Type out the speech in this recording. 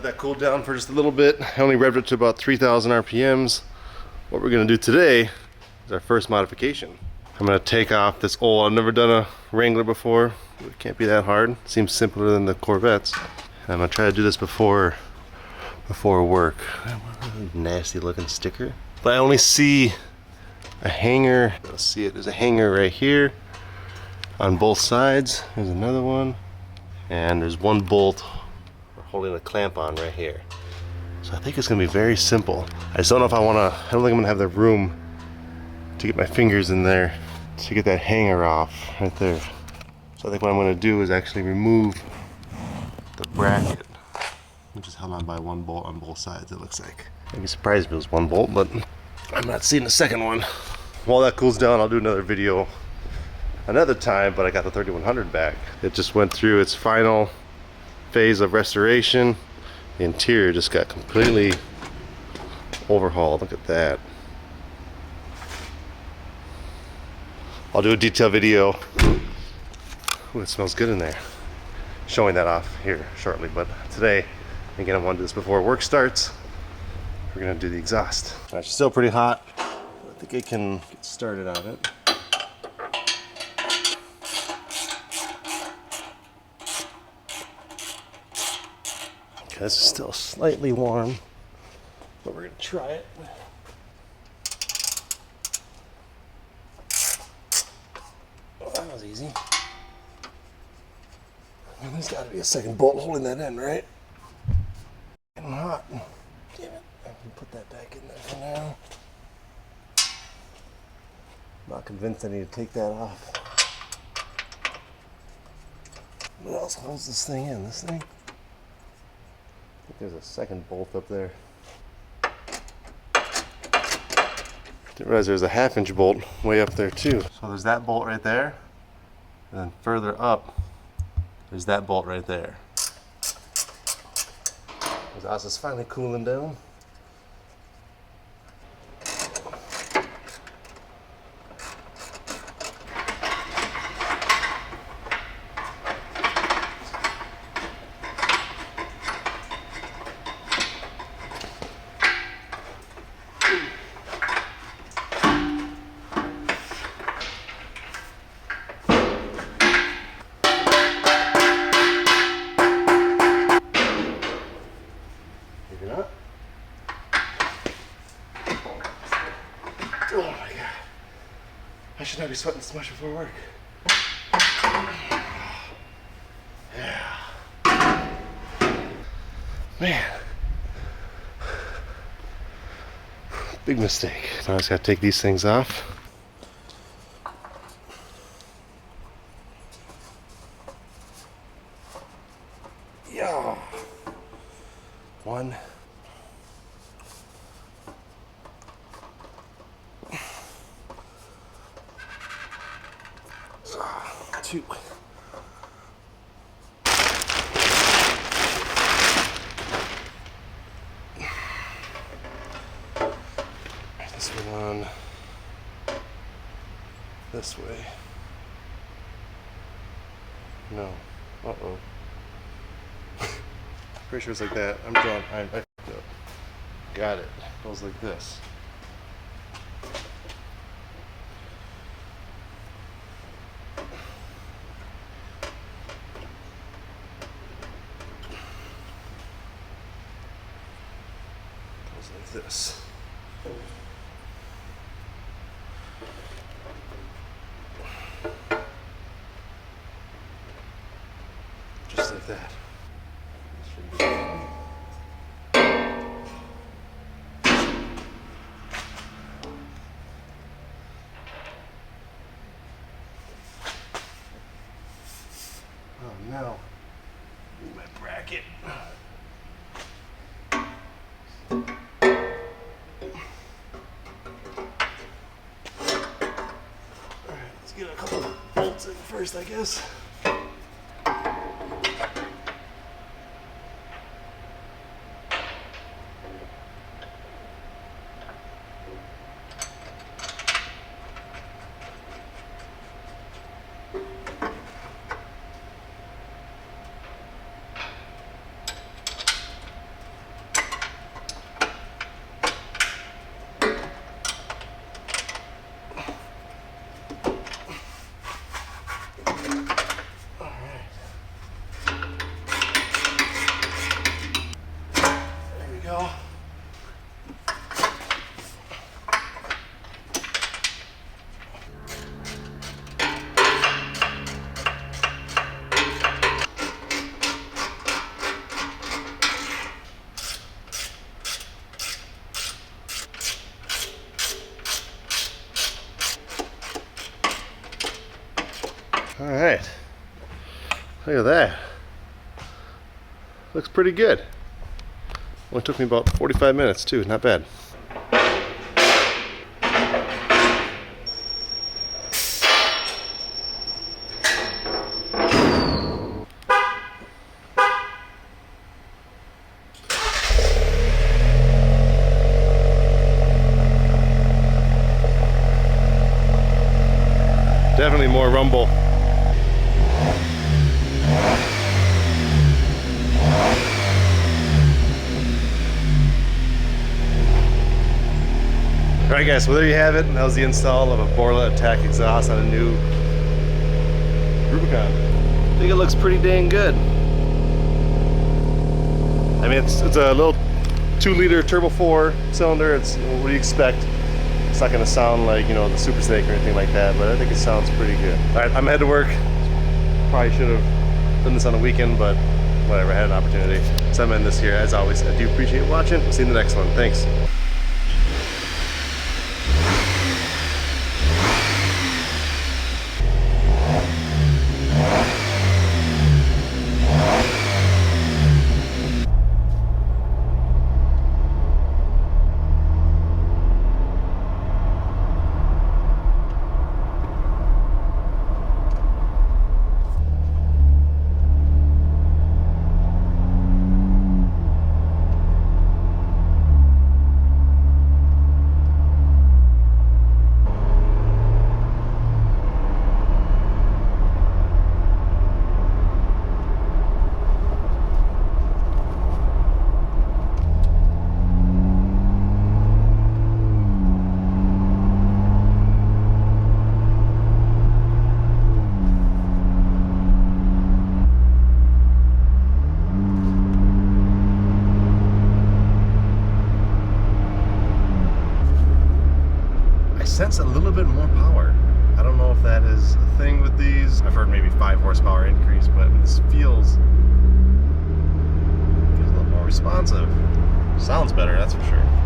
Let that cool down for just a little bit. I only revved it to about 3,000 RPMs. What we're gonna do today is our first modification. I'm gonna take off this old, I've never done a Wrangler before. It can't be that hard. Seems simpler than the Corvettes. I'm gonna try to do this before work. Nasty looking sticker. But I only see a hanger. Let's see it. There's a hanger right here on both sides. There's another one. And there's one bolt we're holding a clamp on right here. So I think it's gonna be very simple. I just don't know if I don't think I'm gonna have the room to get my fingers in there to get that hanger off right there. So I think what I'm gonna do is actually remove the bracket, which is held on by one bolt on both sides, it looks like. I'd be surprised if it was one bolt, but I'm not seeing the second one. While that cools down, I'll do another video another time, but I got the 3100 back. It just went through its final phase of restoration. The interior just got completely overhauled. Look at that. I'll do a detailed video. Ooh, it smells good in there. Showing that off here shortly, but today, again, I want to do this before work starts. We're gonna do the exhaust. It's still pretty hot. I think I can get started on it. Okay, this is still slightly warm, but we're gonna try it. Oh, that was easy. And there's got to be a second bolt holding that in, right? Getting hot. Damn it. I can put that back in there for now. Not convinced I need to take that off. What else holds this thing in? This thing? I think there's a second bolt up there. Didn't realize there's a 1/2-inch bolt way up there too. So there's that bolt right there. And then further up, there's that bolt right there. The exhaust is finally cooling down. Oh my God. I should not be sweating this much before work. Yeah. Man. Big mistake. So I just gotta take these things off. Yeah. One. 2. This one on this way. No. Uh-oh. Pretty sure it's like that. I'm drawing. I fucked up. Got it. It goes like this. Like this. Just like that. Should be fine. Oh no. Need my bracket. Get a couple of bolts in first, I guess. All right, look at that. Looks pretty good. Only took me about 45 minutes too, not bad. Definitely more rumble. Alright guys, so there you have it. That was the install of a Borla ATAK exhaust on a new Rubicon. I think it looks pretty dang good. I mean, it's a little 2-liter turbo 4 cylinder. It's, what do you expect? It's not going to sound like, you know, the Super Snake or anything like that, but I think it sounds pretty good. Alright, I'm headed to work. Probably should have done this on a weekend, but whatever, I had an opportunity. So I'm ending this here. As always, I do appreciate watching. We'll see you in the next one. Thanks. Sense a little bit more power. I don't know if that is a thing with these. I've heard maybe 5 horsepower increase, but this feels a little more responsive. Sounds better, that's for sure.